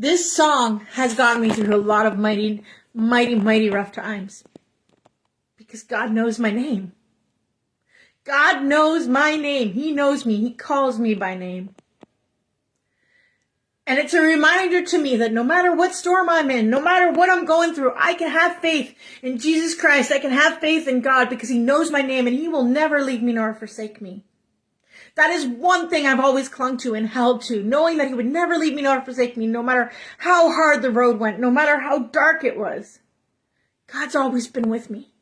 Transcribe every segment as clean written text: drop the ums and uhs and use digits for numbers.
This song has gotten me through a lot of mighty, mighty, mighty rough times. Because God knows my name. God knows my name. He knows me. He calls me by name. And it's a reminder to me that no matter what storm I'm in, no matter what I'm going through, I can have faith in Jesus Christ. I can have faith in God because He knows my name and He will never leave me nor forsake me. That is one thing I've always clung to and held to, knowing that He would never leave me nor forsake me, no matter how hard the road went, no matter how dark it was. God's always been with me.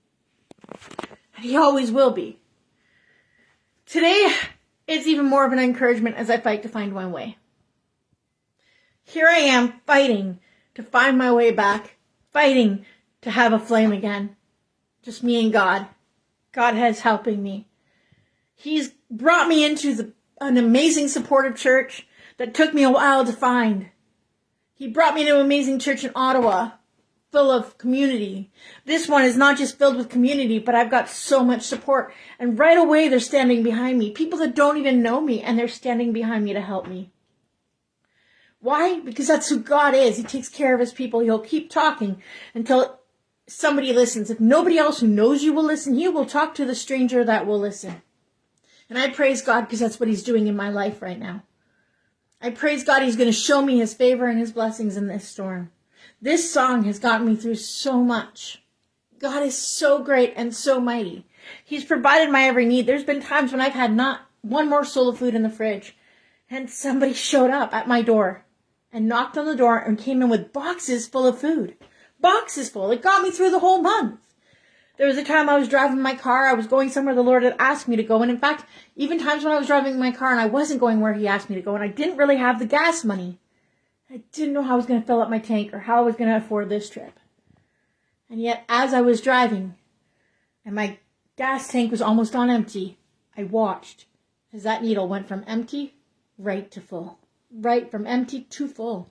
And He always will be. Today, it's even more of an encouragement as I fight to find my way. Here I am fighting to find my way back, fighting to have a flame again. Just me and God. God is helping me. He's brought me into an amazing supportive church that took me a while to find. He brought me to an amazing church in Ottawa, full of community. This one is not just filled with community, but I've got so much support. And right away, they're standing behind me. People that don't even know me, and they're standing behind me to help me. Why? Because that's who God is. He takes care of His people. He'll keep talking until somebody listens. If nobody else who knows you will listen, He will talk to the stranger that will listen. And I praise God because that's what He's doing in my life right now. I praise God He's going to show me His favor and His blessings in this storm. This song has gotten me through so much. God is so great and so mighty. He's provided my every need. There's been times when I've had not one morsel of food in the fridge, and somebody showed up at my door and knocked on the door and came in with boxes full of food. Boxes full. It got me through the whole month. There was a time I was driving my car. I was going somewhere the Lord had asked me to go. And in fact, even times when I was driving my car and I wasn't going where He asked me to go and I didn't really have the gas money. I didn't know how I was going to fill up my tank or how I was going to afford this trip. And yet, as I was driving and my gas tank was almost on empty, I watched as that needle went from empty right to full. Right from empty to full.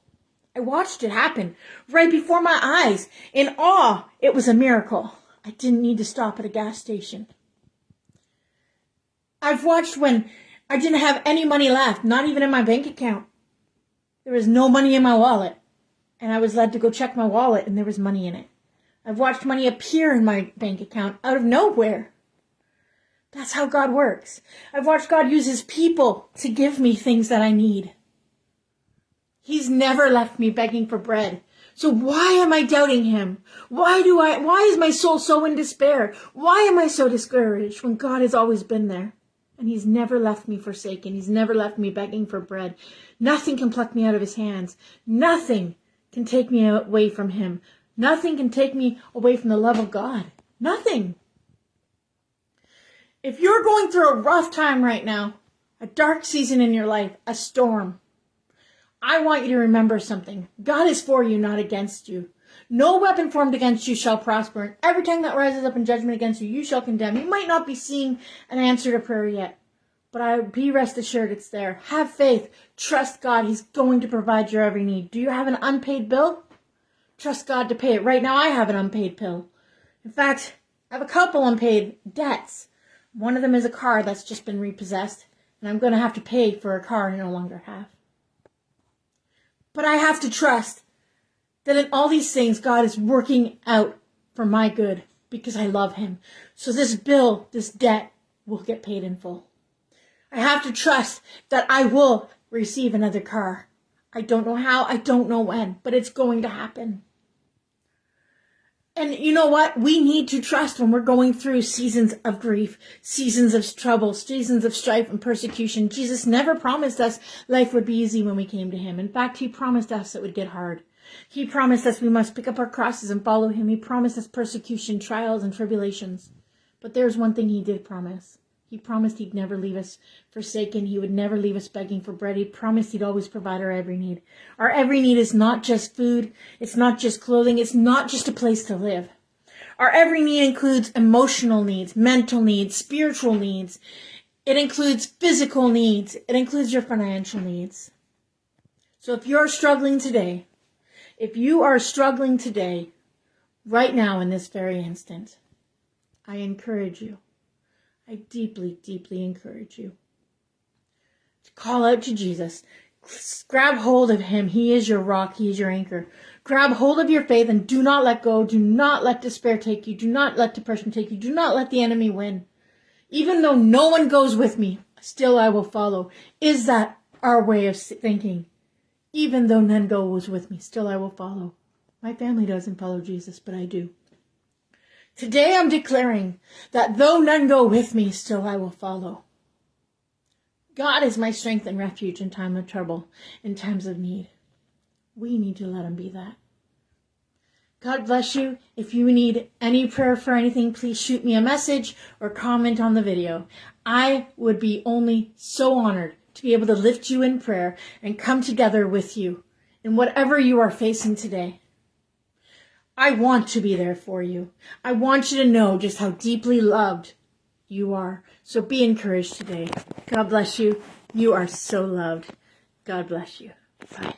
I watched it happen right before my eyes. In awe, it was a miracle. I didn't need to stop at a gas station. I've watched when I didn't have any money left, not even in my bank account. There was no money in my wallet. And I was led to go check my wallet and there was money in it. I've watched money appear in my bank account out of nowhere. That's how God works. I've watched God use His people to give me things that I need. He's never left me begging for bread. So why am I doubting Him? Why is my soul so in despair? Why am I so discouraged when God has always been there? And He's never left me forsaken. He's never left me begging for bread. Nothing can pluck me out of His hands. Nothing can take me away from Him. Nothing can take me away from the love of God. Nothing. If you're going through a rough time right now, a dark season in your life, a storm, I want you to remember something. God is for you, not against you. No weapon formed against you shall prosper, and every tongue that rises up in judgment against you, you shall condemn. You might not be seeing an answer to prayer yet, but be rest assured it's there. Have faith. Trust God. He's going to provide your every need. Do you have an unpaid bill? Trust God to pay it. Right now, I have an unpaid bill. In fact, I have a couple unpaid debts. One of them is a car that's just been repossessed, and I'm going to have to pay for a car I no longer have. But I have to trust that in all these things, God is working out for my good because I love Him. So this bill, this debt, will get paid in full. I have to trust that I will receive another car. I don't know how, I don't know when, but it's going to happen. And you know what? We need to trust when we're going through seasons of grief, seasons of trouble, seasons of strife and persecution. Jesus never promised us life would be easy when we came to Him. In fact, He promised us it would get hard. He promised us we must pick up our crosses and follow Him. He promised us persecution, trials, and tribulations. But there's one thing He did promise. He promised He'd never leave us forsaken. He would never leave us begging for bread. He promised He'd always provide our every need. Our every need is not just food. It's not just clothing. It's not just a place to live. Our every need includes emotional needs, mental needs, spiritual needs. It includes physical needs. It includes your financial needs. So if you're struggling today, right now in this very instant, I encourage you. I deeply, deeply encourage you to call out to Jesus. Grab hold of him. He is your rock. He is your anchor. Grab hold of your faith and do not let go. Do not let despair take you. Do not let depression take you. Do not let the enemy win. Even though no one goes with me, still I will follow. Is that our way of thinking? Even though none goes with me, still I will follow. My family doesn't follow Jesus, but I do. Today I'm declaring that though none go with me, still I will follow. God is my strength and refuge in time of trouble, in times of need. We need to let him be that. God bless you. If you need any prayer for anything, please shoot me a message or comment on the video. I would be only so honored to be able to lift you in prayer and come together with you in whatever you are facing today. I want to be there for you. I want you to know just how deeply loved you are. So be encouraged today. God bless you. You are so loved. God bless you. Bye.